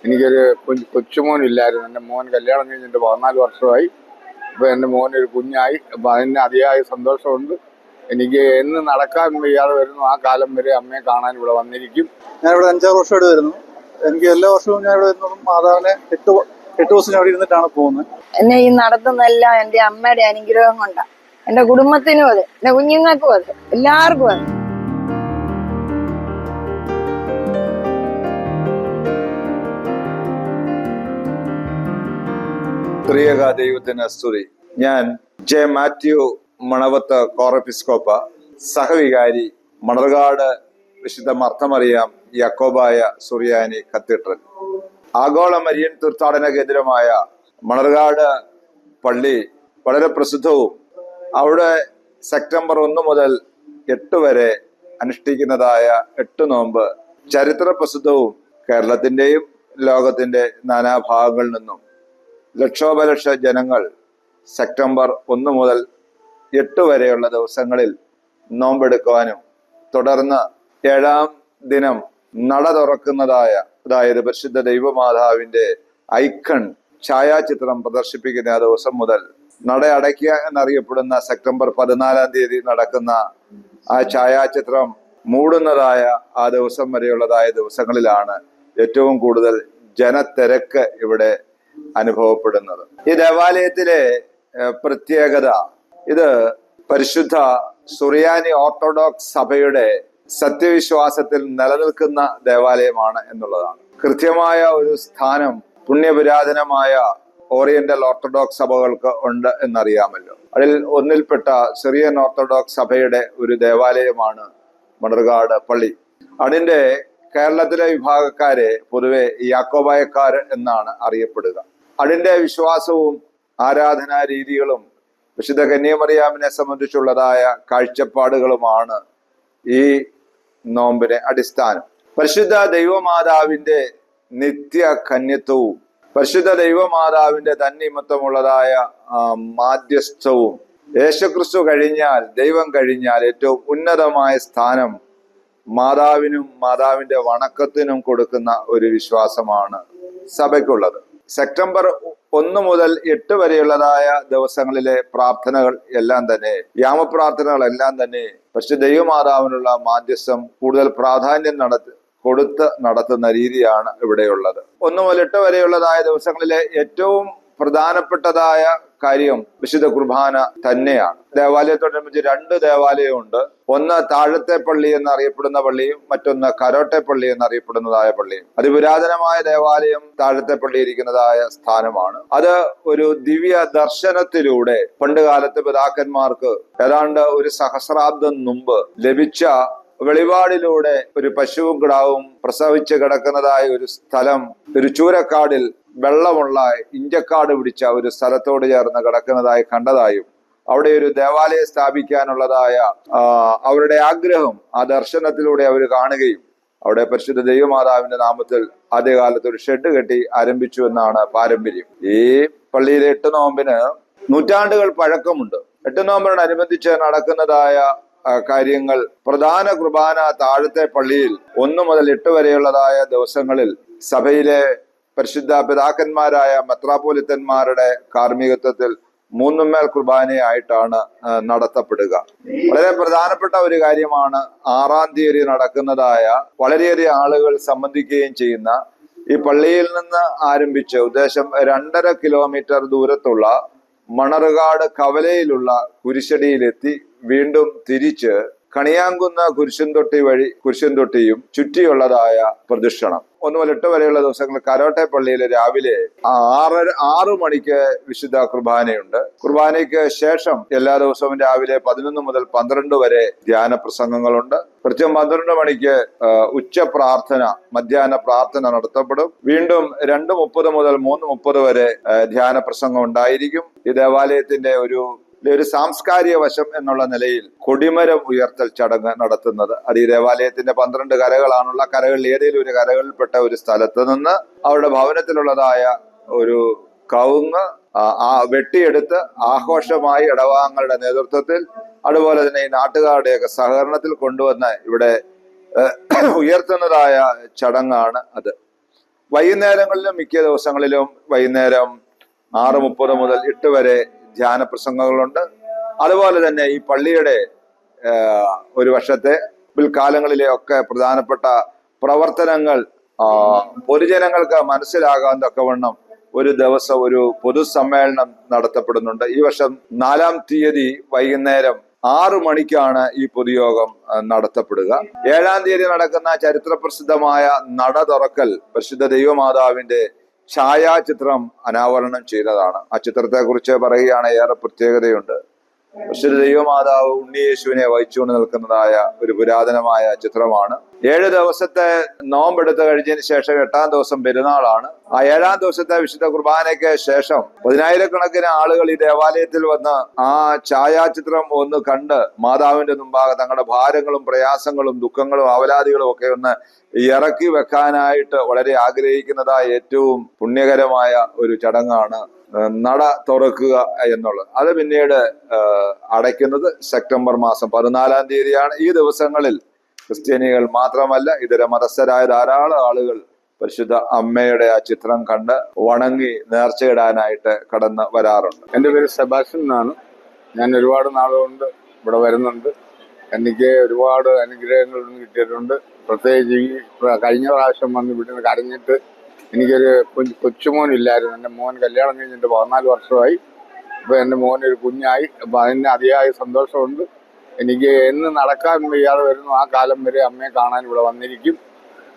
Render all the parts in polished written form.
എനിക്കൊരു കൊച്ചുമോനില്ലായിരുന്നു. എൻ്റെ മോൻ കല്യാണം കഴിഞ്ഞിട്ട് 14 വർഷമായി. ഇപ്പോൾ എൻ്റെ മോനൊരു കുഞ്ഞായി. അപ്പോൾ അതിന് അതിയായ സന്തോഷമുണ്ട്. എനിക്ക് എന്ന് നടക്കാൻ വയ്യാതെ വരുന്നു ആ കാലം വരെ അമ്മയെ കാണാൻ ഇവിടെ വന്നിരിക്കും. ഞാനിവിടെ 5-6 വർഷമായിട്ട് വരുന്നു. എനിക്ക് എല്ലാ വർഷവും ഞാൻ ഇവിടെ വരുന്നതും മാതാവിനെ 8 ദിവസം ഞാൻ ഇവിടെ ഇരുന്നിട്ടാണ് പോകുന്നത്. എന്നെ ഈ നടത്തുന്നതെല്ലാം എൻ്റെ അമ്മയുടെ അനുഗ്രഹം കൊണ്ടാണ്. എൻ്റെ കുടുംബത്തിനും അതെ, എൻ്റെ കുഞ്ഞുങ്ങൾക്കും അതെ, എല്ലാവർക്കും അതെ. ത്രിയേക ദൈവത്തിന് സ്തുതി. ഞാൻ ജെ മാത്യു മണവത്ത് കോറെപ്പിസ്കോപ്പ, സഹവികാരി, മണർകാട് വിശുദ്ധ മർത്തമറിയാം യാക്കോബായ സുറിയാനി കത്തീഡ്രൽ. ആഗോള മരിയൻ തീർത്ഥാടന കേന്ദ്രമായ മണർകാട് പള്ളി വളരെ പ്രസിദ്ധവും അവിടെ സെപ്റ്റംബർ 1 മുതൽ 8 വരെ അനുഷ്ഠിക്കുന്നതായ 8 നോമ്പ് ചരിത്ര പ്രസിദ്ധവും കേരളത്തിൻ്റെയും ലോകത്തിൻ്റെ നാനാഭാഗങ്ങളിൽ നിന്നും ലക്ഷോപലക്ഷ ജനങ്ങൾ സെപ്റ്റംബർ 1 മുതൽ 8 വരെയുള്ള ദിവസങ്ങളിൽ നോമ്പെടുക്കുവാനും തുടർന്ന് 7-ാം ദിനം നട തുറക്കുന്നതായ, അതായത് പരിശുദ്ധ ദൈവമാതാവിന്റെ ഐക്കൺ ഛായാചിത്രം പ്രദർശിപ്പിക്കുന്ന ആ ദിവസം മുതൽ നട അടയ്ക്കുക എന്നറിയപ്പെടുന്ന സെപ്റ്റംബർ 14-ാം തീയതി നടക്കുന്ന ആ ഛായാചിത്രം മൂടുന്നതായ ആ ദിവസം വരെയുള്ളതായ ദിവസങ്ങളിലാണ് ഏറ്റവും കൂടുതൽ ജനത്തിരക്ക് ഇവിടെ അനുഭവപ്പെടുന്നത്. ഈ ദേവാലയത്തിലെ പ്രത്യേകത, ഇത് പരിശുദ്ധ സുറിയാനി ഓർത്തഡോക്സ് സഭയുടെ സത്യവിശ്വാസത്തിൽ നിലനിൽക്കുന്ന ദേവാലയമാണ് എന്നുള്ളതാണ്. കൃത്യമായ ഒരു സ്ഥാനം പുണ്യപുരാതനമായ ഓറിയന്റൽ ഓർത്തഡോക്സ് സഭകൾക്ക് ഉണ്ട് എന്നറിയാമല്ലോ. അതിൽ ഒന്നിൽപ്പെട്ട സിറിയൻ ഓർത്തഡോക്സ് സഭയുടെ ഒരു ദേവാലയമാണ് മണർകാട് പള്ളി. അതിന്റെ കേരളത്തിലെ വിഭാഗക്കാരെ പൊതുവെ യാക്കോബായക്കാർ എന്നാണ് അറിയപ്പെടുക. അതിന്റെ വിശ്വാസവും ആരാധനാ രീതികളും വിശുദ്ധ കന്യാമറിയാമിനെ സംബന്ധിച്ചുള്ളതായ കാഴ്ചപ്പാടുകളുമാണ് ഈ നോമ്പിന് അടിസ്ഥാനം. പരിശുദ്ധ ദൈവമാതാവിന്റെ നിത്യ കന്യത്വവും പരിശുദ്ധ ദൈവമാതാവിന്റെ തന്നിമിത്തമുള്ളതായ മാധ്യസ്ഥവും യേശുക്രിസ്തു കഴിഞ്ഞാൽ, ദൈവം കഴിഞ്ഞാൽ ഏറ്റവും ഉന്നതമായ സ്ഥാനം മാതാവിനും മാതാവിന്റെ വണക്കത്തിനും കൊടുക്കുന്ന ഒരു വിശ്വാസമാണ് സഭയ്ക്കുള്ളത്. സെപ്റ്റംബർ 1 മുതൽ 8 വരെയുള്ളതായ ദിവസങ്ങളിലെ പ്രാർത്ഥനകൾ എല്ലാം തന്നെ, യാമപ്രാർത്ഥനകളെല്ലാം തന്നെ പക്ഷെ ദൈവമാതാവിനുള്ള മാധ്യസ്ഥം കൂടുതൽ പ്രാധാന്യം കൊടുത്ത് നടത്തുന്ന രീതിയാണ് ഇവിടെയുള്ളത്. 1 മുതൽ 8 വരെയുള്ളതായ ദിവസങ്ങളിലെ ഏറ്റവും പ്രധാനപ്പെട്ടതായ കാര്യം വിശുദ്ധ കുർബാന തന്നെയാണ്. ദേവാലയത്തോടനുബന്ധിച്ച് 2 ദേവാലയമുണ്ട്. ഒന്ന് താഴത്തെ പള്ളി എന്നറിയപ്പെടുന്ന പള്ളിയും മറ്റൊന്ന് കരോട്ടെ പള്ളി എന്നറിയപ്പെടുന്നതായ പള്ളിയും. അതിപുരാതനമായ ദേവാലയം താഴത്തെ പള്ളി ഇരിക്കുന്നതായ സ്ഥാനമാണ്. അത് ഒരു ദിവ്യ ദർശനത്തിലൂടെ പണ്ട് കാലത്ത് പിതാക്കന്മാർക്ക് ഏതാണ്ട് ഒരു സഹസ്രാബ്ദം മുമ്പ് ലഭിച്ച വെളിപാടിലൂടെ ഒരു പശുവും കിടാവും പ്രസവിച്ച് കിടക്കുന്നതായ ഒരു സ്ഥലം ഒരു ചൂരക്കാടിൽ വെള്ളമുള്ള ഇഞ്ചക്കാട് പിടിച്ച ഒരു സ്ഥലത്തോട് ചേർന്ന് കിടക്കുന്നതായി കണ്ടതായും അവിടെ ഒരു ദേവാലയം സ്ഥാപിക്കാനുള്ളതായ അവരുടെ ആഗ്രഹം ആ ദർശനത്തിലൂടെ അവർ കാണുകയും അവിടെ പരിശുദ്ധ ദൈവമാതാവിന്റെ നാമത്തിൽ ആദ്യകാലത്ത് ഒരു ഷെഡ് കെട്ടി ആരംഭിച്ചു എന്നാണ് പാരമ്പര്യം. ഈ പള്ളിയിലെ 8 നോമ്പിന് നൂറ്റാണ്ടുകൾ പഴക്കമുണ്ട്. 8 നോമ്പിനോടനുബന്ധിച്ച് നടക്കുന്നതായ കാര്യങ്ങൾ, പ്രധാന കുർബാന താഴത്തെ പള്ളിയിൽ 1 മുതൽ 8 വരെയുള്ളതായ ദിവസങ്ങളിൽ സഭയിലെ പരിശുദ്ധ പിതാക്കന്മാരായ മെത്രാപ്പോലിത്തന്മാരുടെ കാർമ്മികത്വത്തിൽ 3 മേൽ കുർബാനയായിട്ടാണ് നടത്തപ്പെടുക. വളരെ പ്രധാനപ്പെട്ട ഒരു കാര്യമാണ് 6-ാം തീയതി നടക്കുന്നതായ, വളരെയധികം ആളുകൾ സംബന്ധിക്കുകയും ചെയ്യുന്ന ഈ പള്ളിയിൽ നിന്ന് ആരംഭിച്ച് ഉദ്ദേശം 2.5 കിലോമീറ്റർ ദൂരത്തുള്ള മണർകാട് കവലയിലുള്ള കുരിശടിയിലെത്തി വീണ്ടും തിരിച്ച് കണിയാങ്കുന്ന കുരിശുംതൊട്ടിയും ചുറ്റിയുള്ളതായ പ്രദക്ഷിണം. 1 മുതൽ 8 വരെയുള്ള ദിവസങ്ങളിൽ കരോട്ടെ പള്ളിയിൽ രാവിലെ 6 മണിക്ക് വിശുദ്ധ കുർബാനയുണ്ട്. കുർബാനയ്ക്ക് ശേഷം എല്ലാ ദിവസവും രാവിലെ 11 മുതൽ 12 വരെ ധ്യാന പ്രസംഗങ്ങളുണ്ട്. കൃത്യം 12 മണിക്ക് ഉച്ച പ്രാർത്ഥന, മധ്യാഹ്ന പ്രാർത്ഥന നടത്തപ്പെടും. വീണ്ടും 2:30 മുതൽ 3:30 വരെ ധ്യാന പ്രസംഗം ഉണ്ടായിരിക്കും. ഈ ദേവാലയത്തിന്റെ ഒരു സാംസ്കാരിക വശം എന്നുള്ള നിലയിൽ കൊടിമരം ഉയർത്തൽ ചടങ്ങ് നടത്തുന്നത്, അത് ഈ ദേവാലയത്തിന്റെ 12 കരകളാണുള്ള കരകളിൽ ഏതെങ്കിലും ഒരു കരകളിൽപ്പെട്ട ഒരു സ്ഥലത്ത് നിന്ന് അവരുടെ ഭവനത്തിലുള്ളതായ ഒരു കവുങ്ങ് വെട്ടിയെടുത്ത് ആഘോഷമായി ഇടവാങ്ങളുടെ നേതൃത്വത്തിൽ, അതുപോലെ തന്നെ ഈ നാട്ടുകാരുടെയൊക്കെ സഹകരണത്തിൽ കൊണ്ടുവന്ന് ഇവിടെ ഉയർത്തുന്നതായ ചടങ്ങാണ് അത്. വൈകുന്നേരങ്ങളിലും മിക്ക ദിവസങ്ങളിലും വൈകുന്നേരം 6:30 മുതൽ 8 വരെ ധ്യാന പ്രസംഗങ്ങളുണ്ട്. അതുപോലെ തന്നെ ഈ പള്ളിയുടെ ഒരു വർഷത്തെ പിൽക്കാലങ്ങളിലെ ഒക്കെ പ്രധാനപ്പെട്ട പ്രവർത്തനങ്ങൾ പൊതുജനങ്ങൾക്ക് മനസ്സിലാകാൻ തക്കവണ്ണം ഒരു ദിവസം ഒരു പൊതുസമ്മേളനം നടത്തപ്പെടുന്നുണ്ട്. ഈ വർഷം 4-ാം തീയതി വൈകുന്നേരം 6 മണിക്കാണ് ഈ പൊതുയോഗം നടത്തപ്പെടുക. 7-ാം തീയതി നടക്കുന്ന ചരിത്രപ്രസിദ്ധമായ നട തുറക്കൽ പരിശുദ്ധ ദൈവമാതാവിന്റെ ഛായാചിത്രം അനാവരണം ചെയ്തതാണ്. ആ ചിത്രത്തെ കുറിച്ച് പറയുകയാണ് ഏറെ പ്രത്യേകതയുണ്ട്. പരിശുദ്ധ ദൈവമാതാവ് ഉണ്ണിയേശുവിനെ വഹിച്ചുകൊണ്ട് നിൽക്കുന്നതായ ഒരു പുരാതനമായ ചിത്രമാണ്. 7 ദിവസത്തെ നോമ്പെടുത്ത് കഴിഞ്ഞതിന് ശേഷം 8-ാം ദിവസം പെരുന്നാളാണ്. ആ 7-ാം ദിവസത്തെ വിശുദ്ധ കുർബാനയ്ക്ക് ശേഷം 10,000-കണക്കിന് ആളുകൾ ഈ ദേവാലയത്തിൽ വന്ന് ആ ഛായാചിത്രം ഒന്ന് കണ്ട് മാതാവിന്റെ മുമ്പാകെ തങ്ങളുടെ ഭാരങ്ങളും പ്രയാസങ്ങളും ദുഃഖങ്ങളും അവലാദികളും ഒക്കെ ഒന്ന് ഇറക്കി വെക്കാനായിട്ട് വളരെ ആഗ്രഹിക്കുന്നതായ ഏറ്റവും പുണ്യകരമായ ഒരു ചടങ്ങാണ് നട തുറക്കുക എന്നുള്ളത്. അത് പിന്നീട് അടയ്ക്കുന്നത് സെപ്റ്റംബർ മാസം 14-ാം തീയതിയാണ്. ഈ ദിവസങ്ങളിൽ ക്രിസ്ത്യാനികൾ മാത്രമല്ല ഇതര മതസ്ഥരായ ധാരാളം ആളുകൾ പരിശുദ്ധ അമ്മയുടെ ആ ചിത്രം കണ്ട് വണങ്ങി നേർച്ചയിടാനായിട്ട് കടന്ന് വരാറുണ്ട്. എൻ്റെ പേര് സെബാസ്റ്റ്യൻ എന്നാണ്. ഞാൻ ഒരുപാട് നാളുകൊണ്ട് ഇവിടെ വരുന്നുണ്ട്. എനിക്ക് ഒരുപാട് അനുഗ്രഹങ്ങൾ കിട്ടിയിട്ടുണ്ട്. പ്രത്യേകിച്ച് ഈ കഴിഞ്ഞ പ്രാവശ്യം വന്ന് ഇവിടുന്ന് കരഞ്ഞിട്ട് എനിക്കൊരു കൊച്ചുമോനില്ലായിരുന്നു. എൻ്റെ മോൻ കല്യാണം കഴിഞ്ഞിട്ട് 14 വർഷമായി. ഇപ്പോൾ എൻ്റെ മോനൊരു കുഞ്ഞായി. അപ്പോൾ അതിന് അതിയായ സന്തോഷമുണ്ട്. എനിക്ക് എന്ന് നടക്കാൻ വയ്യാതെ വരുന്നു ആ കാലം വരെ അമ്മയെ കാണാൻ ഇവിടെ വന്നിരിക്കും.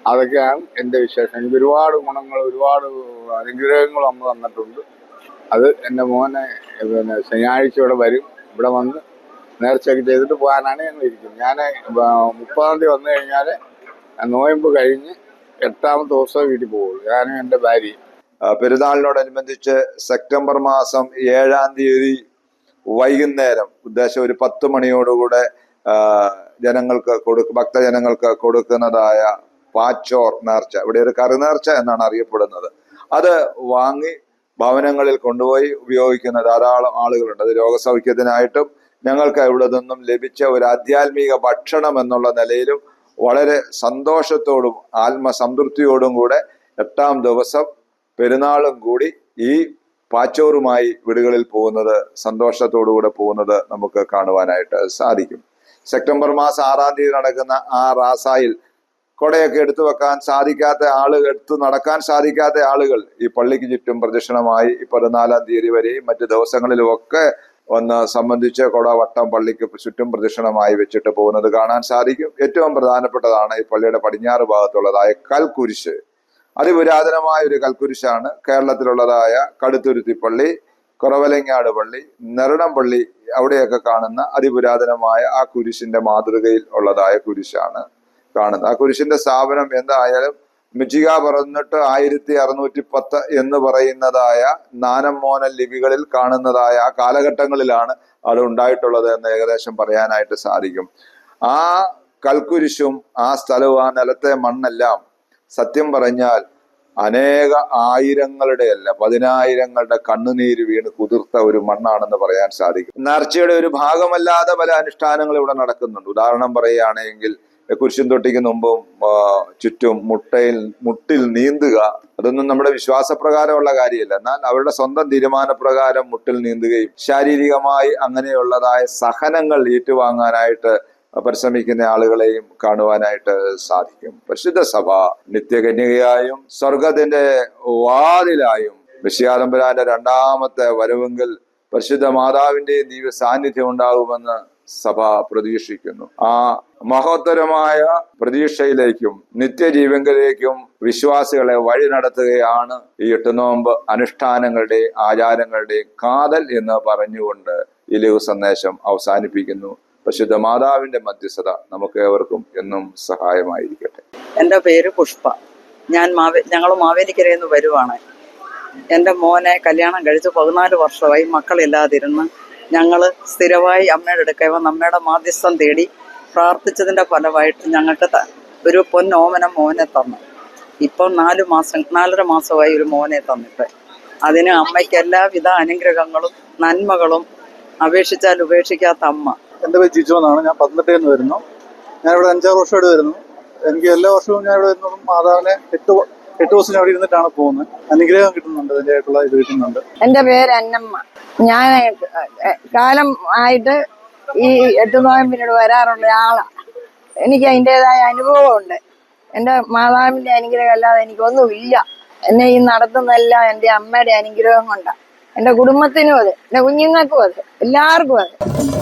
അതൊക്കെയാണ് എൻ്റെ വിശേഷം. എനിക്ക് ഒരുപാട് ഗുണങ്ങൾ ഒരുപാട് അനുഗ്രഹങ്ങളും അമ്മ തന്നിട്ടുണ്ട്. അത് എൻ്റെ മോനെ ശനിയാഴ്ച ഇവിടെ വരും. ഇവിടെ വന്ന് നേർച്ചയൊക്കെ ചെയ്തിട്ട് പോകാനാണ് ഞങ്ങൾ ഇരിക്കുന്നത്. ഞാൻ 30-ാം തീയതി വന്നു കഴിഞ്ഞാൽ നോയമ്പ് കഴിഞ്ഞ് 8-ാമത്തെ ദിവസം വീട്ടിൽ പോകുള്ളൂ, ഞാനും എൻ്റെ ഭാര്യയും. പെരുന്നാളിനോടനുബന്ധിച്ച് സെപ്റ്റംബർ മാസം 7-ാം തീയതി വൈകുന്നേരം ഉദ്ദേശം ഒരു 10 മണിയോടുകൂടെ ജനങ്ങൾക്ക് ഭക്തജനങ്ങൾക്ക് കൊടുക്കുന്നതായ പാച്ചോർ നേർച്ച, ഇവിടെ ഒരു കറി നേർച്ച എന്നാണ് അറിയപ്പെടുന്നത്, അത് വാങ്ങി ഭവനങ്ങളിൽ കൊണ്ടുപോയി ഉപയോഗിക്കുന്ന ധാരാളം ആളുകളുണ്ട്. അത് രോഗസൗഖ്യത്തിനായിട്ടും ഞങ്ങൾക്ക് ഇവിടെ നിന്നും ലഭിച്ച ഒരു ആധ്യാത്മിക ഭക്ഷണം എന്നുള്ള നിലയിലും വളരെ സന്തോഷത്തോടും ആത്മസംതൃപ്തിയോടും കൂടെ 8-ാം ദിവസം പെരുന്നാളും കൂടി ഈ പാച്ചോറുമായി വീടുകളിൽ പോകുന്നത് സന്തോഷത്തോടുകൂടെ പോകുന്നത് നമുക്ക് കാണുവാനായിട്ട് സാധിക്കും. സെപ്റ്റംബർ മാസം 6-ാം തീയതി നടക്കുന്ന ആ റാസായിൽ കൊടയൊക്കെ എടുത്തു വെക്കാൻ സാധിക്കാത്ത ആളുകൾ, എടുത്തു നടക്കാൻ സാധിക്കാത്ത ആളുകൾ ഈ പള്ളിക്ക് ചുറ്റും പ്രദക്ഷിണമായി 14-ാം തീയതി വരെയും മറ്റു ദിവസങ്ങളിലും ഒക്കെ ഒന്ന് സംബന്ധിച്ച് കൊട വട്ടം പള്ളിക്ക് ചുറ്റും പ്രദക്ഷിണമായി വെച്ചിട്ട് പോകുന്നത് കാണാൻ സാധിക്കും. ഏറ്റവും പ്രധാനപ്പെട്ടതാണ് ഈ പള്ളിയുടെ പടിഞ്ഞാറ് ഭാഗത്തുള്ളതായ കൽക്കുരിശ്. അതിപുരാതനമായ ഒരു കൽക്കുരിശാണ്. കേരളത്തിലുള്ളതായ കടുത്തുരുത്തി പള്ളി, കുറവലങ്ങാട് പള്ളി, നെരണം പള്ളി അവിടെയൊക്കെ കാണുന്ന അതിപുരാതനമായ ആ കുരിശിന്റെ മാതൃകയിൽ ഉള്ളതായ കുരിശാണ് കാണുന്നത്. ആ കുരിശിന്റെ സ്ഥാപനം എന്തായാലും മിച്ചിക പറഞ്ഞിട്ട് 1610 എന്ന് പറയുന്നതായ നാനമോനൽ ലിപികളിൽ കാണുന്നതായ ആ കാലഘട്ടങ്ങളിലാണ് അത് ഉണ്ടായിട്ടുള്ളത് എന്ന് ഏകദേശം പറയാനായിട്ട് സാധിക്കും. ആ കൽക്കുരിശും ആ സ്ഥലവും ആ നിലത്തെ മണ്ണെല്ലാം സത്യം പറഞ്ഞാൽ അനേക ആയിരങ്ങളുടെ അല്ല 10,000-ങ്ങളുടെ കണ്ണുനീര് വീണ് കുതിർത്ത ഒരു മണ്ണാണെന്ന് പറയാൻ സാധിക്കും. നേർച്ചയുടെ ഒരു ഭാഗമല്ലാതെ പല അനുഷ്ഠാനങ്ങൾ ഇവിടെ നടക്കുന്നുണ്ട്. ഉദാഹരണം പറയുകയാണെങ്കിൽ കുരിശും തൊട്ടിക്ക് മുമ്പും ചുറ്റും മുട്ടിൽ നീന്തുക, അതൊന്നും നമ്മുടെ വിശ്വാസപ്രകാരമുള്ള കാര്യമല്ല. എന്നാൽ അവരുടെ സ്വന്തം തീരുമാനപ്രകാരം മുട്ടിൽ നീന്തുകയും ശാരീരികമായി അങ്ങനെയുള്ളതായ സഹനങ്ങൾ ഏറ്റുവാങ്ങാനായിട്ട് പരിശ്രമിക്കുന്ന ആളുകളെയും കാണുവാനായിട്ട് സാധിക്കും. പരിശുദ്ധ സഭ നിത്യകന്യകയായും സ്വർഗത്തിന്റെ വാതിലായും മിശിഹാതമ്പുരാന്റെ 2ാമത്തെ വരവെങ്കിൽ പരിശുദ്ധ മാതാവിന്റെ ദിവ്യ സാന്നിധ്യം ഉണ്ടാകുമെന്ന് സഭ പ്രതീക്ഷിക്കുന്നു. ആ മഹോത്തരമായ പ്രതീക്ഷയിലേക്കും നിത്യജീവങ്കിലേക്കും വിശ്വാസികളെ വഴി നടത്തുകയാണ് ഈ 8 നോമ്പ് അനുഷ്ഠാനങ്ങളുടെയും ആചാരങ്ങളുടെയും കാതൽ എന്ന് പറഞ്ഞുകൊണ്ട് ഈ ലഘു സന്ദേശം അവസാനിപ്പിക്കുന്നു. പരിശുദ്ധ മാതാവിന്റെ മധ്യസ്ഥത നമുക്ക് ഏവർക്കും എന്നും സഹായമായിരിക്കട്ടെ. എൻ്റെ പേര് പുഷ്പ. ഞങ്ങൾ മാവേലിക്കരയിൽ നിന്ന് വരുവാണ്. എൻ്റെ മോനെ കല്യാണം കഴിച്ച് 14 വർഷമായി. മക്കളില്ലാതിരുന്ന് ഞങ്ങൾ സ്ഥിരമായി അമ്മയുടെ അടുക്കൽ വന്ന് അമ്മയുടെ മാധ്യസ്ഥം തേടി പ്രാർത്ഥിച്ചതിൻ്റെ ഫലമായിട്ട് ഞങ്ങൾക്ക് ഒരു പൊന്നോമന മോനെ തന്നു. ഇപ്പം 4.5 മാസമായി ഒരു മോനെ തന്നിട്ട്. അതിന് അമ്മയ്ക്ക് എല്ലാവിധ അനുഗ്രഹങ്ങളും നന്മകളും അപേക്ഷിച്ചാൽ ഉപേക്ഷിക്കാത്ത അമ്മ. എൻ്റെ പേര് ജിജോ എന്നാണ്. ഞാൻ പത്തനംതിട്ടയിൽ നിന്ന് വരുന്നു. ഞാനിവിടെ 5-6 വർഷമായിട്ട് വരുന്നു. എനിക്ക് എല്ലാ വർഷവും ഞാൻ ഇവിടെ വരുന്നതും മാതാവിനെ 8 ദിവസം ഞാൻ അവിടെ ഇരുന്നിട്ടാണ് പോകുന്നത്. അനുഗ്രഹം കിട്ടുന്നുണ്ട്, അതിൻ്റെതായിട്ടുള്ള ഇത് കിട്ടുന്നുണ്ട്. എന്റെ പേര് അന്നമ്മ. ഞാൻ കാലം ആയിട്ട് ഈ 8 നോയമ്പിനോട് വരാറുള്ള ആളാ. എനിക്ക് അതിൻ്റെതായ അനുഭവമുണ്ട്. എൻ്റെ മാതാവിന്റെ അനുഗ്രഹം അല്ലാതെ എനിക്കൊന്നുമില്ല. എന്നെ ഈ നടത്തുന്നതെല്ലാം എൻ്റെ അമ്മയുടെ അനുഗ്രഹം കൊണ്ടാണ്. എൻ്റെ കുടുംബത്തിനും അതെ, എൻ്റെ കുഞ്ഞുങ്ങൾക്കും അതെ, എല്ലാവർക്കും അതെ.